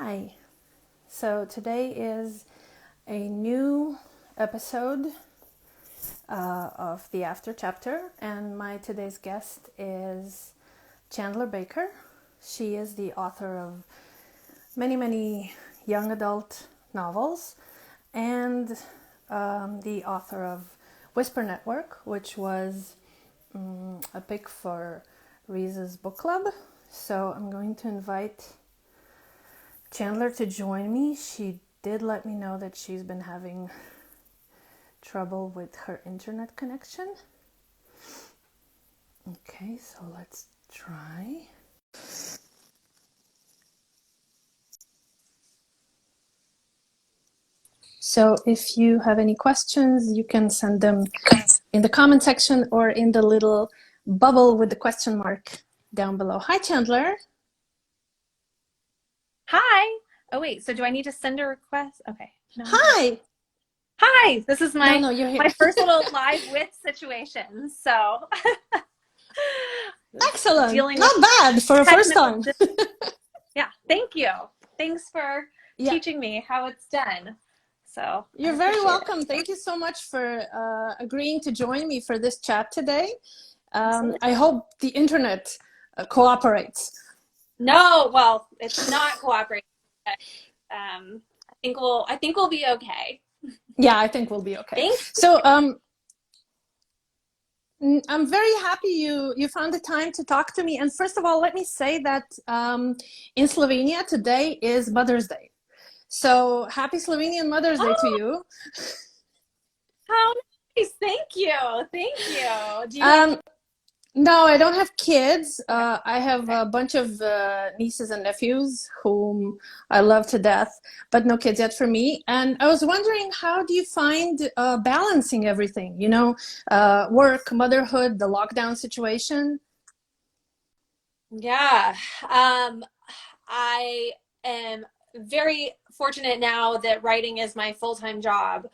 Hi. So today is a new episode of the After Chapter, and my today's guest is Chandler Baker. She is the author of many young adult novels and the author of Whisper Network, which was a pick for Reese's book club. So I'm going to invite Chandler to join me. She did let me know that she's been having trouble with her internet connection. Okay, so let's try. So if you have any questions, you can send them in the comment section or in the little bubble with the question mark down below. Hi, Chandler. Hi. Oh wait, so do I need to send a request? Okay. No. Hi. Hi. This is my No, you're here. my first little live with situation. So Excellent. dealing Not with bad for a first technical time. Yeah, thank you. Thanks for Yeah. teaching me how it's done. So You're I very appreciate welcome. it. Thank you so much for agreeing to join me for this chat today. Absolutely. I hope the internet cooperates. No, well, it's not cooperating. But, I think we'll be okay. Yeah, I think we'll be okay. Thank So I'm very happy you found the time to talk to me. And first of all, let me say that in Slovenia today is Mother's Day. So happy Slovenian Mother's Day to Oh, you. how nice. Thank you. Thank you. Do you have Um, No, I don't have kids. I have a bunch of nieces and nephews whom I love to death, but no kids yet for me. And I was wondering, how do you find balancing everything? Work, motherhood, the lockdown situation. Yeah, I am very fortunate now that writing is my full-time job.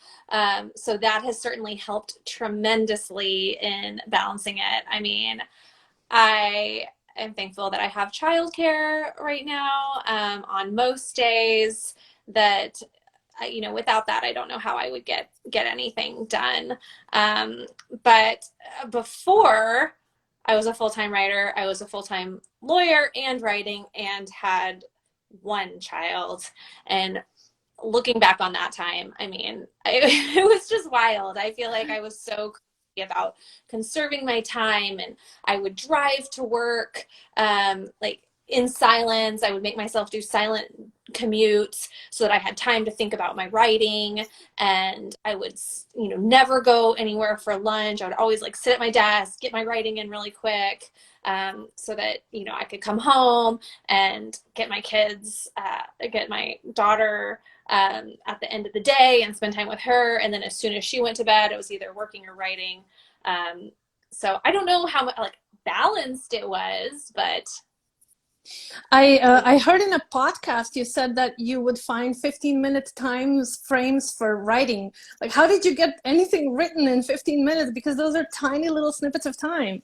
So that has certainly helped tremendously in balancing it. I mean, I am thankful that I have childcare right now, on most days that without that, I don't know how I would get anything done. But before I was a full-time writer, I was a full-time lawyer and writing and had one child. And looking back on that time, I mean, it was just wild. I feel like I was so crazy about conserving my time, and I would drive to work, like in silence. I would make myself do silent commutes so that I had time to think about my writing. And I would, never go anywhere for lunch. I would always like sit at my desk, get my writing in really quick, so that, I could come home and get my kids, get my daughter at the end of the day and spend time with her. And then as soon as she went to bed, it was either working or writing. So I don't know how much like balanced it was, but I heard in a podcast you said that you would find 15-minute times frames for writing. Like, how did you get anything written in 15 minutes? Because those are tiny little snippets of time.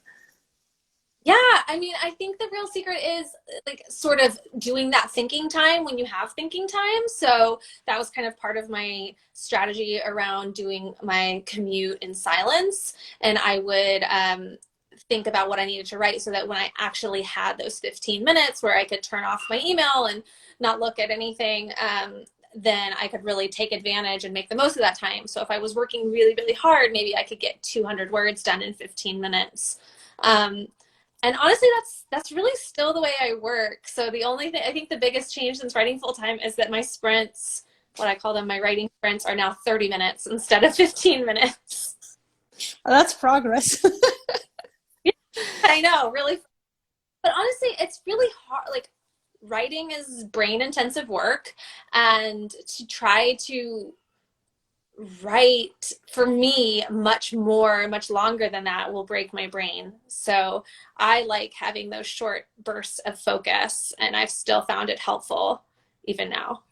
yeah, I mean, I think the real secret is like sort of doing that thinking time when you have thinking time. So that was kind of part of my strategy around doing my commute in silence. And I would think about what I needed to write so that when I actually had those 15 minutes where I could turn off my email and not look at anything, then I could really take advantage and make the most of that time. So if I was working really hard, maybe I could get 200 words done in 15 minutes. And honestly, that's really still the way I work. So the only thing, I think the biggest change since writing full time is that my sprints, what I call them, my writing sprints, are now 30 minutes instead of 15 minutes. Oh, that's progress. I know, really. But honestly, it's really hard. Like, writing is brain intensive work, and to try to write for me much longer than that will break my brain. So I like having those short bursts of focus, and I've still found it helpful even now.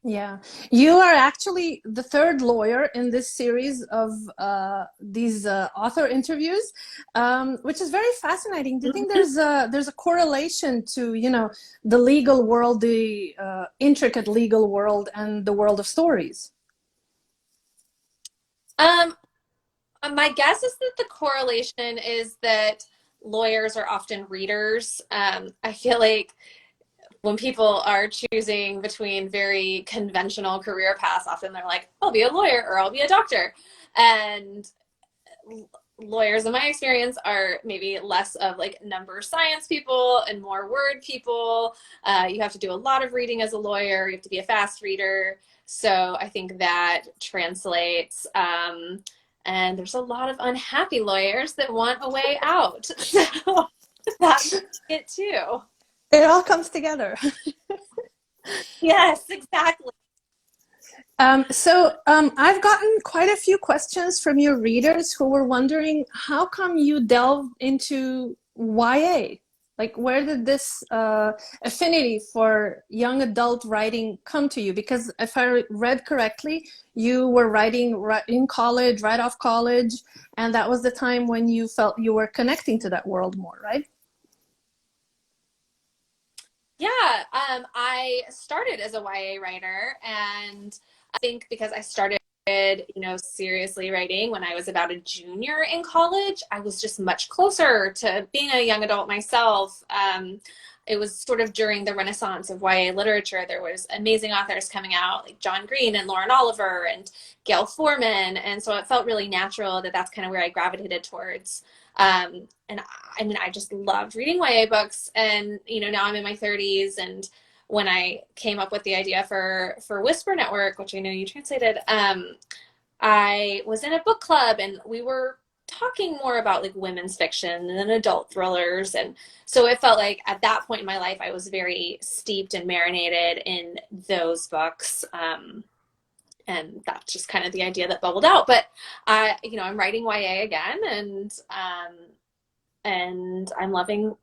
Yeah, you are actually the third lawyer in this series of these author interviews, which is very fascinating. Do you think there's a correlation to, the legal world, the intricate legal world, and the world of stories? Um, my guess is that the correlation is that lawyers are often readers. I feel like when people are choosing between very conventional career paths, often they're like, I'll be a lawyer or I'll be a doctor. And lawyers, in my experience, are maybe less of like number science people and more word people. You have to do a lot of reading as a lawyer, you have to be a fast reader. So I think that translates. And there's a lot of unhappy lawyers that want a way out. So that's it too. It all comes together. Yes, exactly. I've gotten quite a few questions from your readers who were wondering how come you delved into YA? Like, where did this affinity for young adult writing come to you? Because if I read correctly, you were writing in college, right off college, and that was the time when you felt you were connecting to that world more, right? Yeah, I started as a YA writer, and I think because I started, seriously writing when I was about a junior in college, I was just much closer to being a young adult myself. It was sort of during the renaissance of YA literature. There was amazing authors coming out like John Green and Lauren Oliver and Gail Forman, and so it felt really natural that that's kind of where I gravitated towards. And I mean, I just loved reading YA books. And, now I'm in my 30s. And when I came up with the idea for Whisper Network, which I know you translated, I was in a book club and we were talking more about like women's fiction and adult thrillers. And so it felt like at that point in my life, I was very steeped and marinated in those books. And that's just kind of the idea that bubbled out. But I'm writing YA again, and I'm loving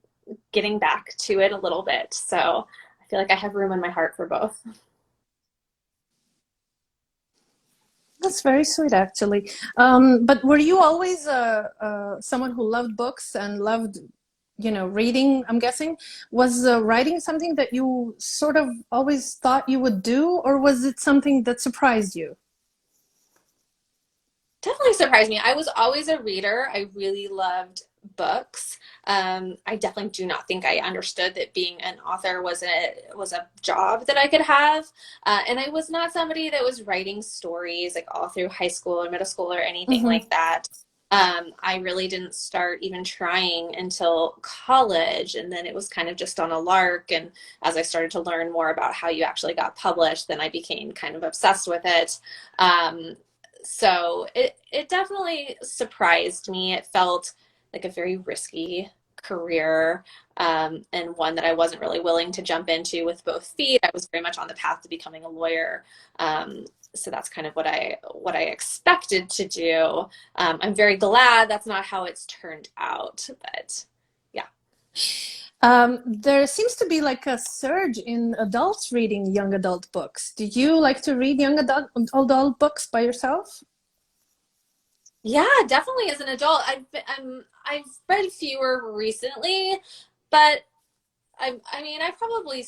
getting back to it a little bit. So I feel like I have room in my heart for both. That's very sweet, actually. But were you always someone who loved books and loved, reading? I'm guessing. Was writing something that you sort of always thought you would do, or was it something that surprised you? Definitely surprised me. I was always a reader. I really loved books. I definitely do not think I understood that being an author was a job that I could have. And I was not somebody that was writing stories like all through high school or middle school or anything Hmm. like that. I really didn't start even trying until college, and then it was kind of just on a lark. And as I started to learn more about how you actually got published, then I became kind of obsessed with it. Um, so it definitely surprised me. It felt like a very risky career, and one that I wasn't really willing to jump into with both feet. I was very much on the path to becoming a lawyer. So that's kind of what I expected to do. I'm very glad that's not how it's turned out, but yeah. There seems to be like a surge in adults reading young adult books. Do you like to read young adult books by yourself? Yeah, definitely as an adult. I've read fewer recently, but I mean, I probably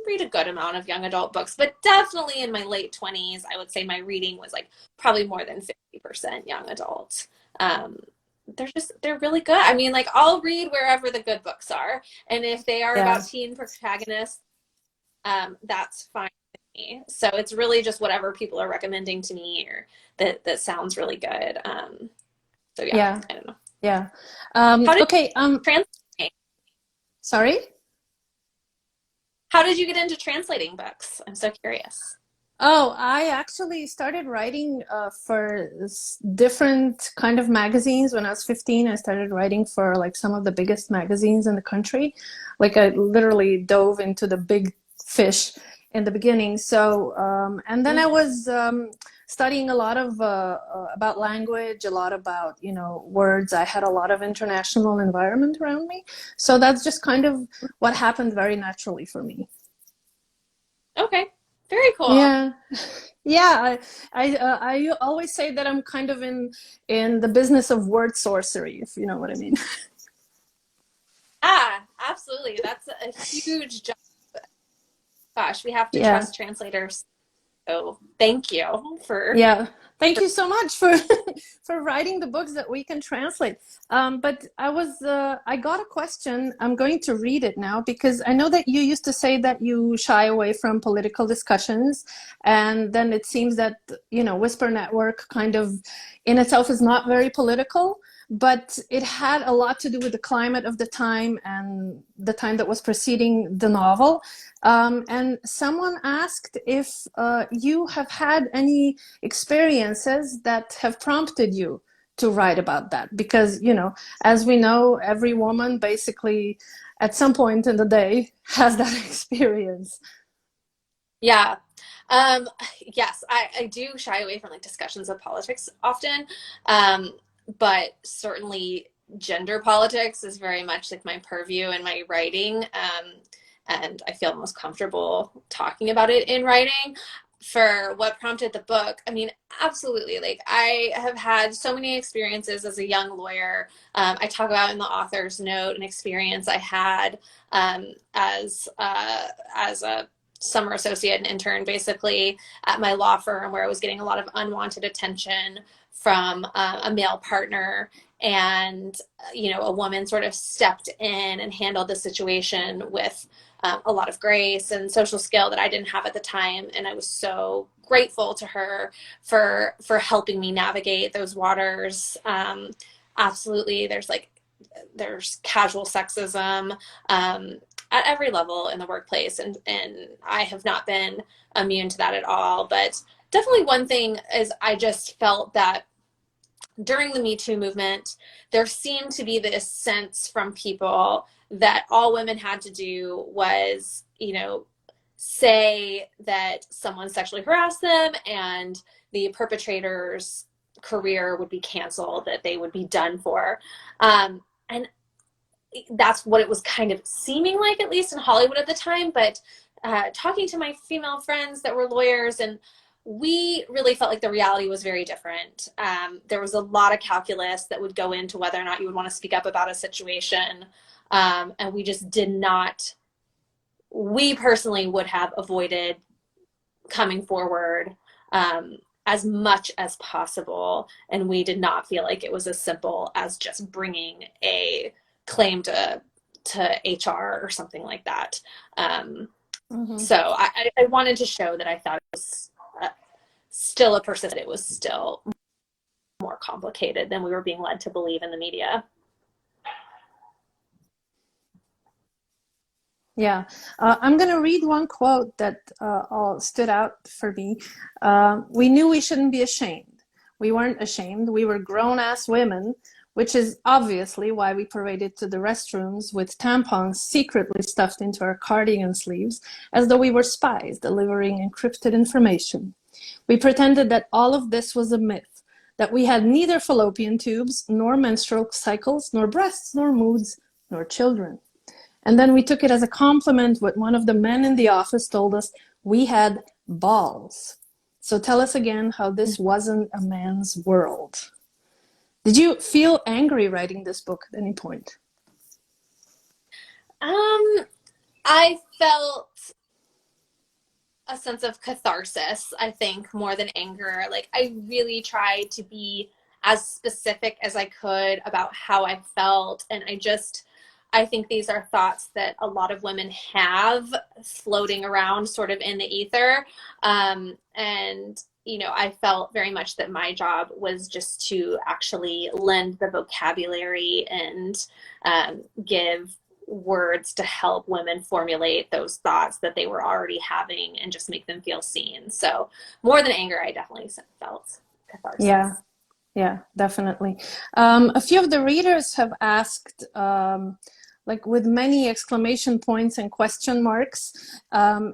read a good amount of young adult books, but definitely in my late 20s, I would say my reading was like probably more than 50% young adult. Um, they're really good. I mean, like I'll read wherever the good books are, and if they are Yeah. about teen protagonists, that's fine with me. So it's really just whatever people are recommending to me or that sounds really good. So yeah, Yeah. I don't know. Yeah. How did Okay. you translate? Sorry. How did you get into translating books? I'm so curious. Oh, I actually started writing for different kind of magazines when I was 15. I started writing for like some of the biggest magazines in the country. Like I literally dove into the big fish in the beginning. And then I Mm-hmm. was studying a lot of about language, a lot about, words. I had a lot of international environment around me. So that's just kind of what happened very naturally for me. Okay, very cool. Yeah. Yeah, I always say that I'm kind of in the business of word sorcery, if you know what I mean. Ah, absolutely. That's a huge job. Gosh, we have to Yeah. trust translators. So thank you Yeah. Thank for you so much for for writing the books that we can translate. But I got a question. I'm going to read it now because I know that you used to say that you shy away from political discussions, and then it seems that, Whisper Network kind of in itself is not very political, but it had a lot to do with the climate of the time and the time that was preceding the novel. And someone asked if you have had any experiences that have prompted you to write about that. Because, as we know, every woman basically at some point in the day has that experience. yeah. Yes, I do shy away from like discussions of politics often. Um, but certainly gender politics is very much like my purview in my writing. And I feel most comfortable talking about it in writing. For what prompted the book, I mean, absolutely. Like, I have had so many experiences as a young lawyer. I talk about in the author's note an experience I had as a summer associate and intern, basically at my law firm, where I was getting a lot of unwanted attention from a male partner. And a woman sort of stepped in and handled the situation with a lot of grace and social skill that I didn't have at the time, and I was so grateful to her for helping me navigate those waters. Absolutely, there's casual sexism at every level in the workplace, and I have not been immune to that at all. But definitely one thing is, I just felt that during the Me Too movement, there seemed to be this sense from people that all women had to do was, say that someone sexually harassed them, and the perpetrator's career would be canceled, that they would be done for. And that's what it was kind of seeming like, at least in Hollywood at the time. But talking to my female friends that were lawyers, and we really felt like the reality was very different. There was a lot of calculus that would go into whether or not you would want to speak up about a situation. And we just did not, we personally would have avoided coming forward as much as possible. And we did not feel like it was as simple as just bringing a claim to HR or something like that. Mm-hmm. So I wanted to show that I thought it was still a person, that it was still more complicated than we were being led to believe in the media. Yeah, I'm going to read one quote that all stood out for me. We knew we shouldn't be ashamed. We weren't ashamed. We were grown-ass women, which is obviously why we paraded to the restrooms with tampons secretly stuffed into our cardigan sleeves, as though we were spies delivering encrypted information. We pretended that all of this was a myth, that we had neither fallopian tubes, nor menstrual cycles, nor breasts, nor moods, nor children. And then we took it as a compliment when one of the men in the office told us we had balls. So tell us again how this wasn't a man's world. Did you feel angry writing this book at any point? Um, I felt a sense of catharsis, I think, more than anger. Like, I really tried to be as specific as I could about how I felt. And I think these are thoughts that a lot of women have floating around sort of in the ether. And I felt very much that my job was just to actually lend the vocabulary and give words to help women formulate those thoughts that they were already having, and just make them feel seen. So more than anger, I definitely felt catharsis. Yeah, yeah, definitely. A few of the readers have asked, like with many exclamation points and question marks,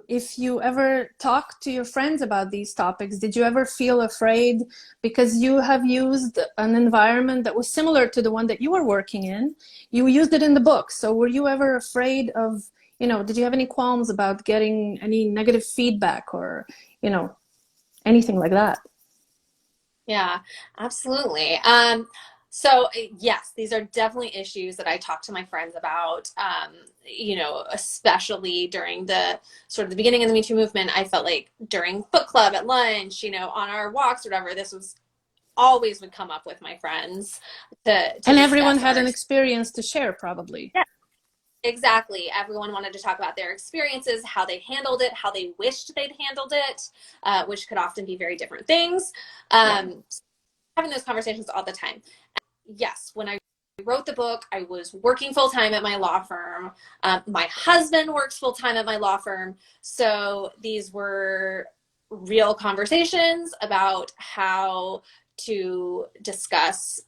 if you ever talk to your friends about these topics, did you ever feel afraid because you have used an environment that was similar to the one that you were working in? You used it in the book. So were you ever afraid of did you have any qualms about getting any negative feedback or, you know, anything like that? Yeah, absolutely. So yes, these are definitely issues that I talk to my friends about. Especially during the sort of the beginning of the Me Too movement, I felt like during book club at lunch, on our walks or whatever, this was always would come up with my friends to And everyone discuss had our an experience to share, probably. yeah, exactly. Everyone wanted to talk about their experiences, how they handled it, how they wished they'd handled it, which could often be very different things. Yeah. Having those conversations all the time. Yes, when I wrote the book, I was working full time at my law firm. My husband works full time at my law firm. So these were real conversations about how to discuss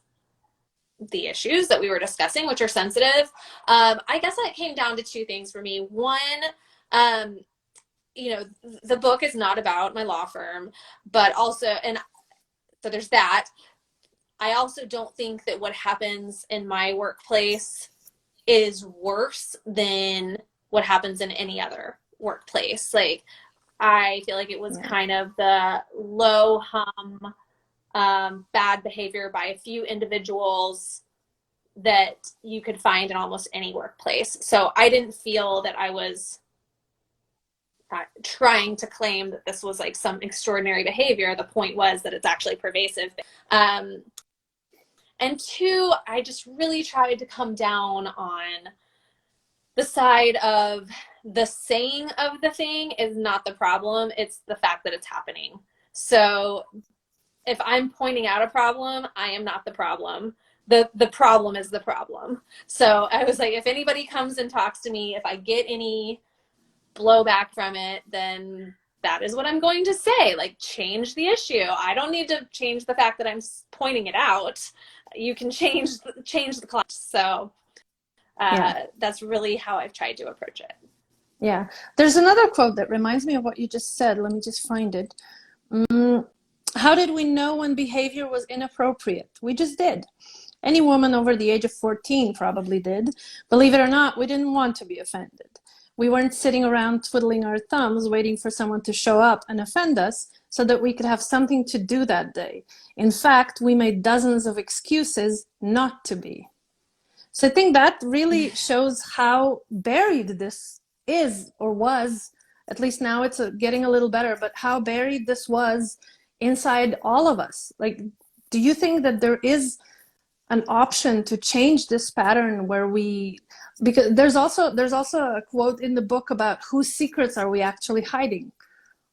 the issues that we were discussing, which are sensitive. I guess that came down to two things for me. One, um, the book is not about my law firm, but also, and so there's that. I also don't think that what happens in my workplace is worse than what happens in any other workplace. Like, I feel like it was Yeah. kind of the low hum, bad behavior by a few individuals that you could find in almost any workplace. So I didn't feel that I was trying to claim that this was like some extraordinary behavior. The point was that it's actually pervasive. Um, and two, I just really tried to come down on the side of the saying of the thing is not the problem. It's the fact that it's happening. So if I'm pointing out a problem, I am not the problem. The problem is the problem. So I was like, if anybody comes and talks to me, if I get any blowback from it, then that is what I'm going to say. Like, change the issue. I don't need to change the fact that I'm pointing it out. You can change the class. So Yeah. that's really how I've tried to approach it. Yeah. There's another quote that reminds me of what you just said. Let me just find it. How did we know when behavior was inappropriate? We just did. Any woman over the age of 14 probably did. Believe it or not, we didn't want to be offended. We weren't sitting around twiddling our thumbs waiting for someone to show up and offend us so that we could have something to do that day. In fact, we made dozens of excuses not to be. So I think that really shows how buried this is or was. At least now it's getting a little better, but how buried this was inside all of us. Like, do you think that there is an option to change this pattern where because there's also a quote in the book about whose secrets are we actually hiding?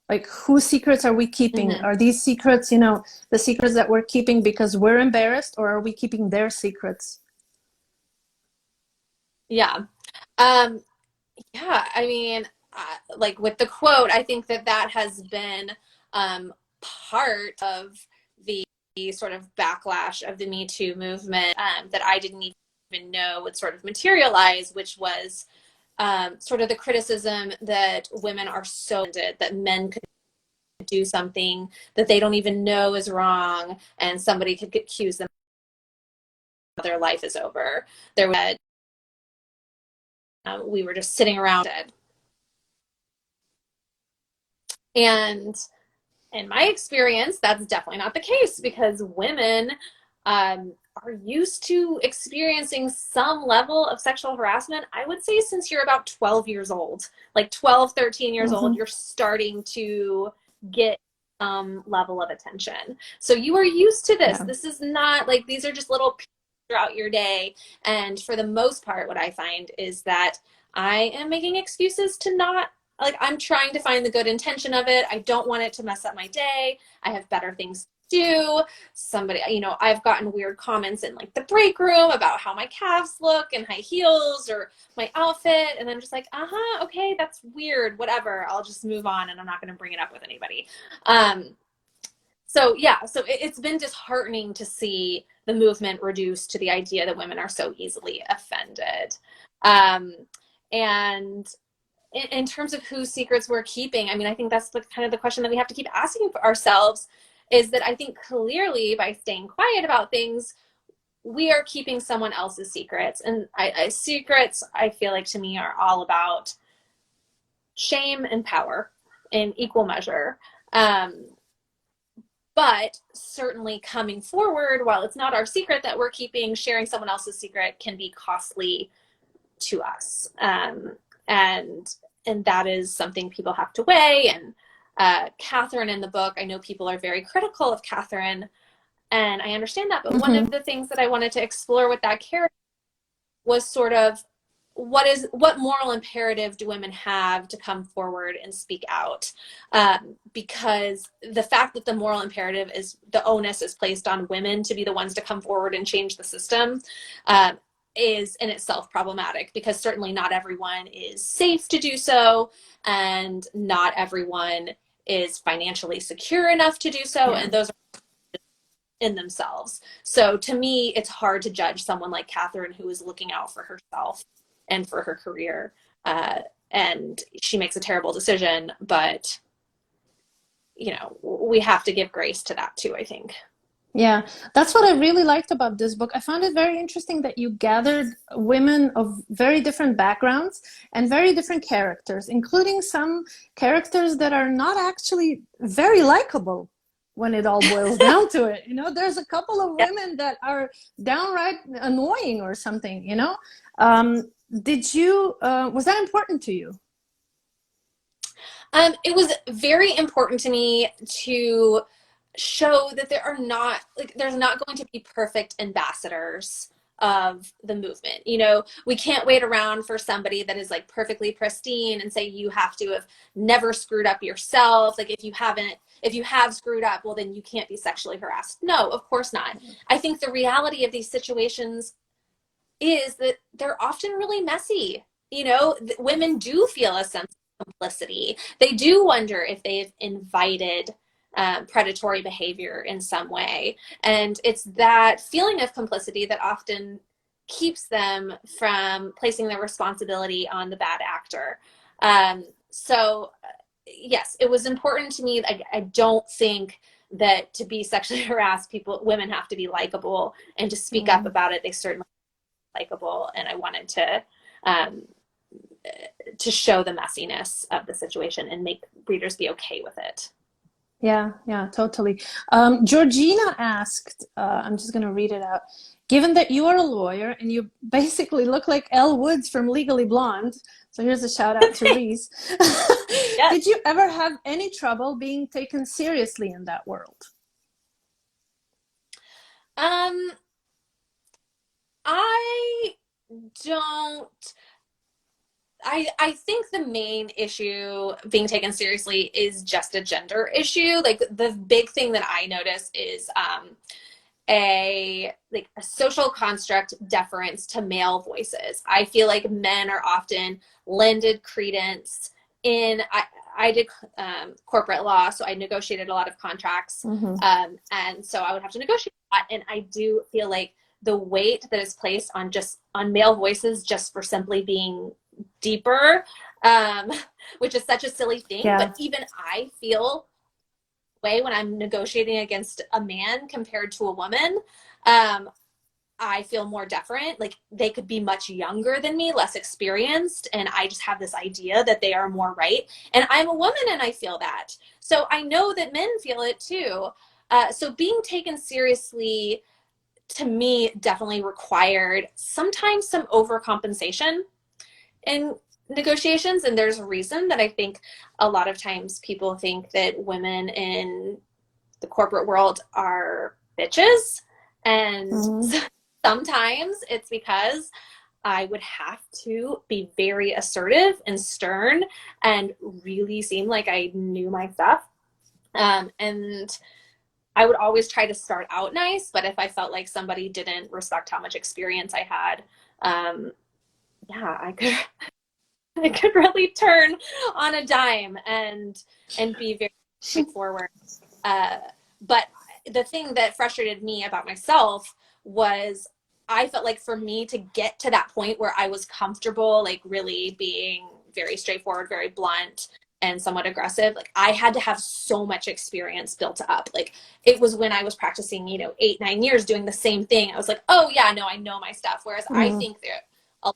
Like, whose secrets are we keeping? Mm-hmm. Are these secrets, the secrets that we're keeping because we're embarrassed, or are we keeping their secrets? Yeah. Yeah, I mean, like with the quote, I think that has been part of the sort of backlash of the Me Too movement that I didn't even know would sort of materialize, which was sort of the criticism that women are so that men could do something that they don't even know is wrong, and somebody could accuse them, their life is over. There was we were just sitting around it. And in my experience, that's definitely not the case because women are used to experiencing some level of sexual harassment. I would say since you're about 12 years old, like 12, 13 years old, Mm-hmm. you're starting to get some level of attention. So you are used to this. Yeah. This is not like these are just little pieces throughout your day. And for the most part, what I find is that I am making excuses to not like I'm trying to find the good intention of it. I don't want it to mess up my day. I have better things to do. Somebody, I've gotten weird comments in like the break room about how my calves look and high heels or my outfit. And I'm just like, okay, that's weird. Whatever. I'll just move on and I'm not going to bring it up with anybody. So yeah, so it's been disheartening to see the movement reduced to the idea that women are so easily offended. Um, and in terms of whose secrets we're keeping, I mean, I think that's kind of the question that we have to keep asking ourselves is that I think clearly by staying quiet about things, we are keeping someone else's secrets. And secrets, I feel like to me, are all about shame and power in equal measure. But certainly coming forward, while it's not our secret that we're keeping, sharing someone else's secret can be costly to us. And that is something people have to weigh. And Catherine in the book, I know people are very critical of Catherine, and I understand that. But one of the things that I wanted to explore with that character was sort of what moral imperative do women have to come forward and speak out? Because the fact that the moral imperative is the onus is placed on women to be the ones to come forward and change the system is in itself problematic, because certainly not everyone is safe to do so, and not everyone is financially secure enough to do so, and those are in themselves. So to me, it's hard to judge someone like Catherine, who is looking out for herself and for her career. And she makes a terrible decision, but we have to give grace to that too, I think. Yeah, that's what I really liked about this book. I found it very interesting that you gathered women of very different backgrounds and very different characters, including some characters that are not actually very likable when it all boils down to it. There's a couple of women that are downright annoying or something, was that important to you? It was very important to me to show that there's not going to be perfect ambassadors of the movement. We can't wait around for somebody that is like perfectly pristine and say you have to have never screwed up yourself. Like if you have screwed up, well, then you can't be sexually harassed. No, of course not. I think the reality of these situations is that they're often really messy. Women do feel a sense of complicity. They do wonder if they've invited predatory behavior in some way. And it's that feeling of complicity that often keeps them from placing the responsibility on the bad actor. So yes, it was important to me. I don't think that to be sexually harassed, women have to be likable, and to speak up about it, they certainly are likable. And I wanted to show the messiness of the situation and make readers be okay with it. Yeah, totally. Georgina asked, I'm just going to read it out. Given that you are a lawyer and you basically look like Elle Woods from Legally Blonde, so here's a shout out to Reese. Yes. Did you ever have any trouble being taken seriously in that world? I don't. I think the main issue being taken seriously is just a gender issue. Like the big thing that I notice is a social construct deference to male voices. I feel like men are often lended credence in. I did corporate law, so I negotiated a lot of contracts, and so I would have to negotiate a lot. And I do feel like the weight that is placed on male voices just for simply being deeper, which is such a silly thing, but even I feel way when I'm negotiating against a man compared to a woman. I feel more deferent. Like they could be much younger than me, less experienced, and I just have this idea that they are more right. And I'm a woman and I feel that. So I know that men feel it too. So being taken seriously to me definitely required sometimes some overcompensation in negotiations. And there's a reason that I think a lot of times people think that women in the corporate world are bitches. And sometimes it's because I would have to be very assertive and stern and really seem like I knew my stuff. And I would always try to start out nice, but if I felt like somebody didn't respect how much experience I had, I could really turn on a dime and be very straightforward. But the thing that frustrated me about myself was I felt like for me to get to that point where I was comfortable, like really being very straightforward, very blunt, and somewhat aggressive, like I had to have so much experience built up. Like it was when I was practicing, 8-9 years doing the same thing. I was like, oh yeah, no, I know my stuff. Whereas I think that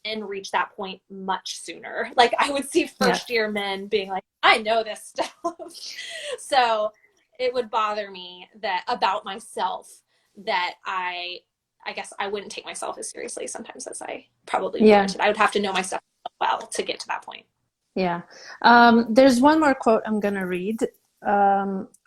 men reach that point much sooner. Like I would see Yeah. first year men being like, I know this stuff. So it would bother me that about myself that I guess I wouldn't take myself as seriously sometimes as I probably Yeah. warranted. I would have to know myself well to get to that point. Yeah. There's one more quote I'm going to read.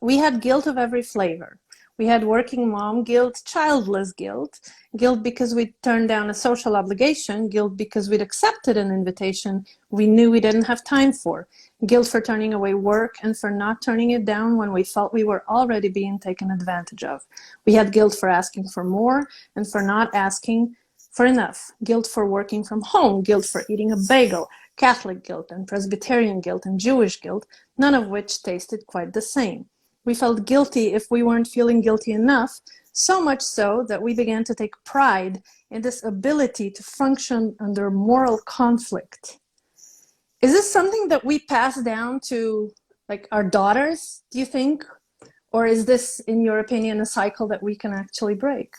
We had guilt of every flavor. We had working mom guilt, childless guilt, guilt because we'd turned down a social obligation, guilt because we'd accepted an invitation we knew we didn't have time for, guilt for turning away work and for not turning it down when we felt we were already being taken advantage of. We had guilt for asking for more and for not asking for enough, guilt for working from home, guilt for eating a bagel, Catholic guilt and Presbyterian guilt and Jewish guilt, none of which tasted quite the same. We felt guilty if we weren't feeling guilty enough, so much so that we began to take pride in this ability to function under moral conflict. Is this something that we pass down to like our daughters, do you think? Or is this, in your opinion, a cycle that we can actually break?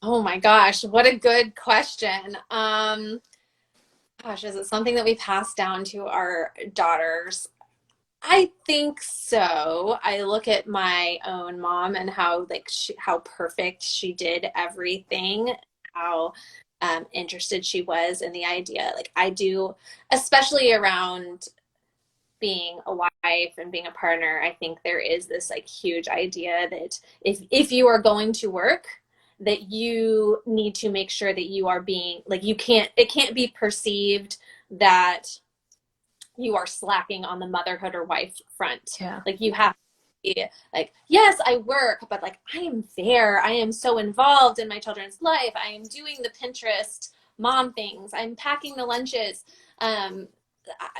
Oh my gosh, what a good question. Gosh, is it something that we pass down to our daughters? I think so. I look at my own mom and how how perfect she did everything, how interested she was in the idea. Like I do, especially around being a wife and being a partner. I think there is this like huge idea that if you are going to work, that you need to make sure that you are being like you can't it can't be perceived that you are slacking on the motherhood or wife front. Yeah. Like you have to be like, yes, I work, but like I am there. I am so involved in my children's life. I am doing the Pinterest mom things. I'm packing the lunches. Um,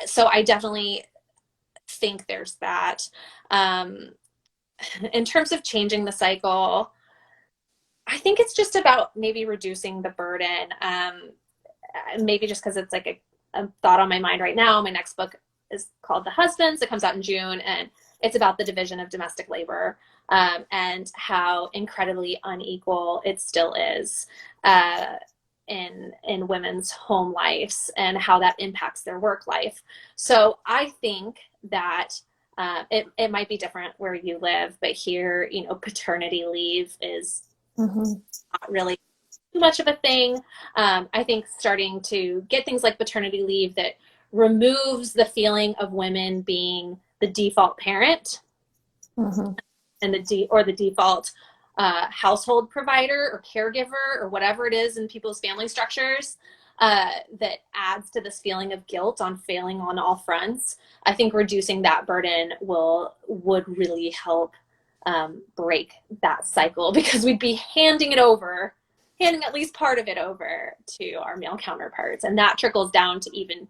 so I definitely think there's that. Um, in terms of changing the cycle, I think it's just about maybe reducing the burden. Maybe just because it's like a thought on my mind right now. My next book is called The Husbands. It comes out in June, and it's about the division of domestic labor and how incredibly unequal it still is in women's home lives and how that impacts their work life. So I think that it might be different where you live, but here, paternity leave is Mm-hmm. not really too much of a thing. I think starting to get things like paternity leave that removes the feeling of women being the default parent Mm-hmm. and the default household provider or caregiver or whatever it is in people's family structures that adds to this feeling of guilt on failing on all fronts. I think reducing that burden would really help break that cycle because we'd be handing at least part of it over to our male counterparts, and that trickles down to even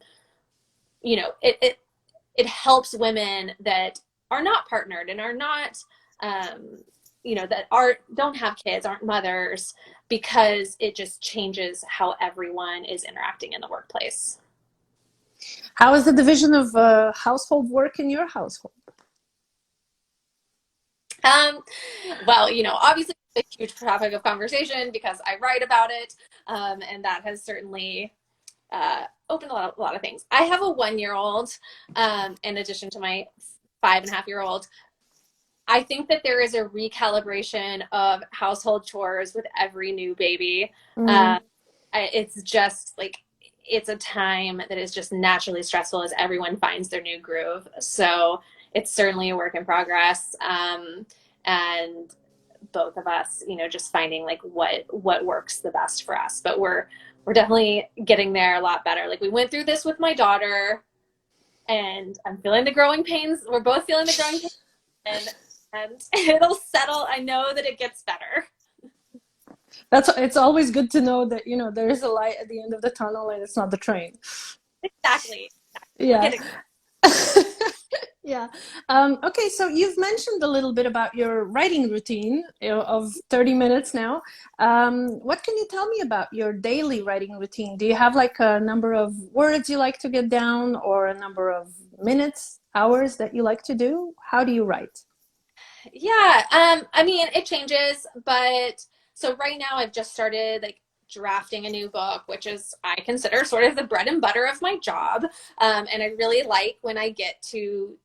it helps women that are not partnered and are not that don't have kids, aren't mothers, because it just changes how everyone is interacting in the workplace. How is the division of household work in your household? Um, well, obviously it's a huge topic of conversation because I write about it, and that has certainly opened a lot of things. I have a 1-year-old, in addition to my 5.5-year-old. I think that there is a recalibration of household chores with every new baby. Mm. It's just like it's a time that is just naturally stressful as everyone finds their new groove. So it's certainly a work in progress. And both of us, just finding like what works the best for us. But we're definitely getting there a lot better. Like we went through this with my daughter, and I'm feeling the growing pains. We're both feeling the growing pains, and it'll settle. I know that it gets better. It's always good to know that there is a light at the end of the tunnel and it's not the train. Exactly. We're Yeah. getting Yeah. Okay, so you've mentioned a little bit about your writing routine, of 30 minutes now. What can you tell me about your daily writing routine? Do you have like a number of words you like to get down, or a number of minutes, hours that you like to do? How do you write? Yeah, I mean, it changes, but so right now I've just started like drafting a new book, which is I consider sort of the bread and butter of my job. And I really like when I get to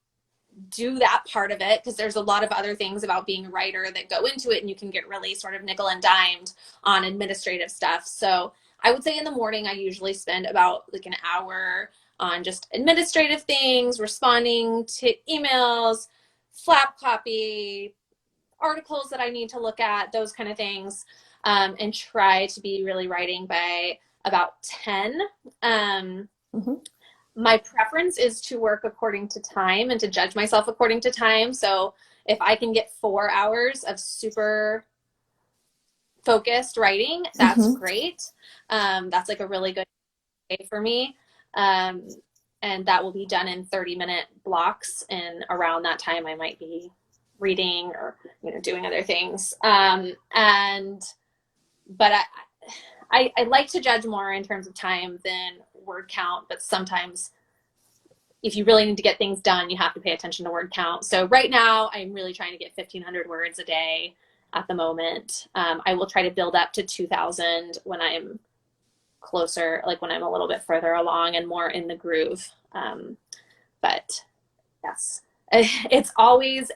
do that part of it, because there's a lot of other things about being a writer that go into it, and you can get really sort of nickel and dimed on administrative stuff. So I would say in the morning I usually spend about like an hour on just administrative things, responding to emails, flap copy, articles that I need to look at, those kind of things, and try to be really writing by about 10. Mm-hmm. My preference is to work according to time and to judge myself according to time. So if I can get 4 hours of super focused writing, that's Mm-hmm. great. That's like a really good day for me. And that will be done in 30-minute blocks. And around that time, I might be reading or, doing other things. But I like to judge more in terms of time than word count, but sometimes if you really need to get things done, you have to pay attention to word count. So right now I'm really trying to get 1,500 words a day at the moment. I will try to build up to 2,000 when I'm closer, like when I'm a little bit further along and more in the groove. But yes, it's always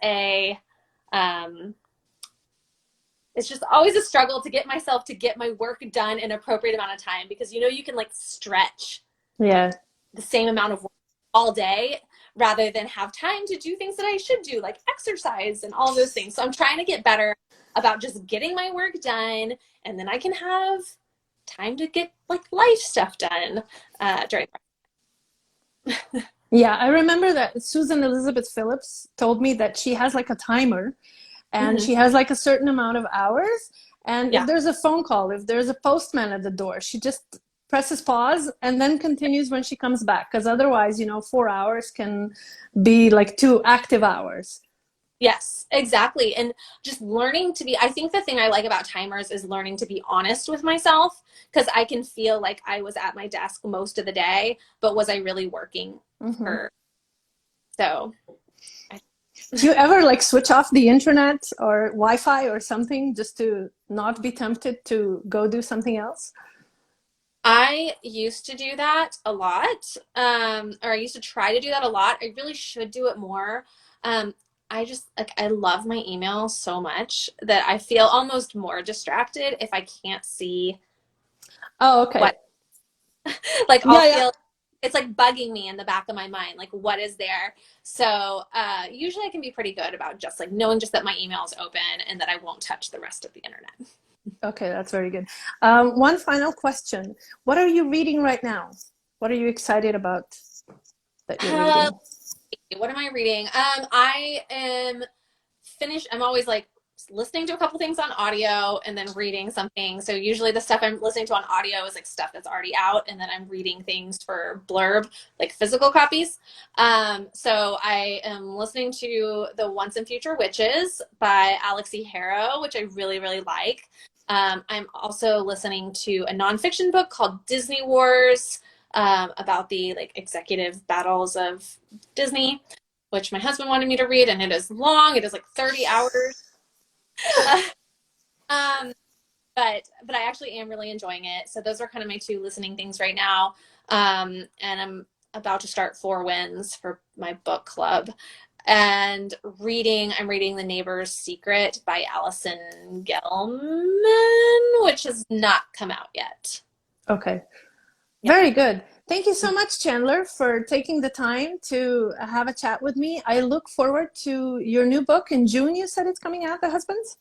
it's just always a struggle to get myself to get my work done in an appropriate amount of time, because you can like stretch Yeah. the same amount of work all day rather than have time to do things that I should do, like exercise and all those things. So I'm trying to get better about just getting my work done, and then I can have time to get like life stuff done during. Yeah, I remember that Susan Elizabeth Phillips told me that she has like a timer, and Mm-hmm. she has like a certain amount of hours. And if Yeah. there's a phone call, if there's a postman at the door, she just presses pause and then continues when she comes back. Because otherwise, 4 hours can be like 2 active hours. Yes, exactly. And just learning to be, I think the thing I like about timers is learning to be honest with myself, because I can feel like I was at my desk most of the day, but was I really working? Mm-hmm. Or so. Do you ever like switch off the internet or Wi-Fi or something just to not be tempted to go do something else? I used to do that a lot, or I used to try to do that a lot. I really should do it more. Um, I just like I love my email so much that I feel almost more distracted if I can't see Oh, okay. what, like I'll Yeah, yeah. feel it's like bugging me in the back of my mind, like what is there? So usually I can be pretty good about just like knowing just that my email is open and that I won't touch the rest of the internet. Okay, that's very good. One final question. What are you reading right now? What are you excited about that you're Uh, reading? what am I reading? I am finished. I'm always like listening to a couple things on audio and then reading something. So usually the stuff I'm listening to on audio is like stuff that's already out, and then I'm reading things for blurb, like physical copies. So I am listening to The Once and Future Witches by Alexi Harrow, which I really, really like. I'm also listening to a nonfiction book called Disney Wars, about the like executive battles of Disney, which my husband wanted me to read, and it is long. It is like 30 hours. um, but I actually am really enjoying it. So those are kind of my two listening things right now. And I'm about to start Four Winds for my book club. And I'm reading The Neighbor's Secret by Allison Gelman, which has not come out yet. Okay, Yeah. very good. Thank you so much, Chandler, for taking the time to have a chat with me. I look forward to your new book in June. You said it's coming out, The Husbands?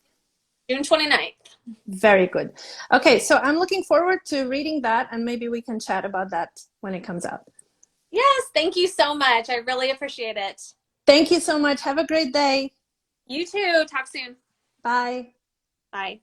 June 29th. Very good. Okay, so I'm looking forward to reading that, and maybe we can chat about that when it comes out. Yes, thank you so much. I really appreciate it. Thank you so much. Have a great day. You too. Talk soon. Bye. Bye.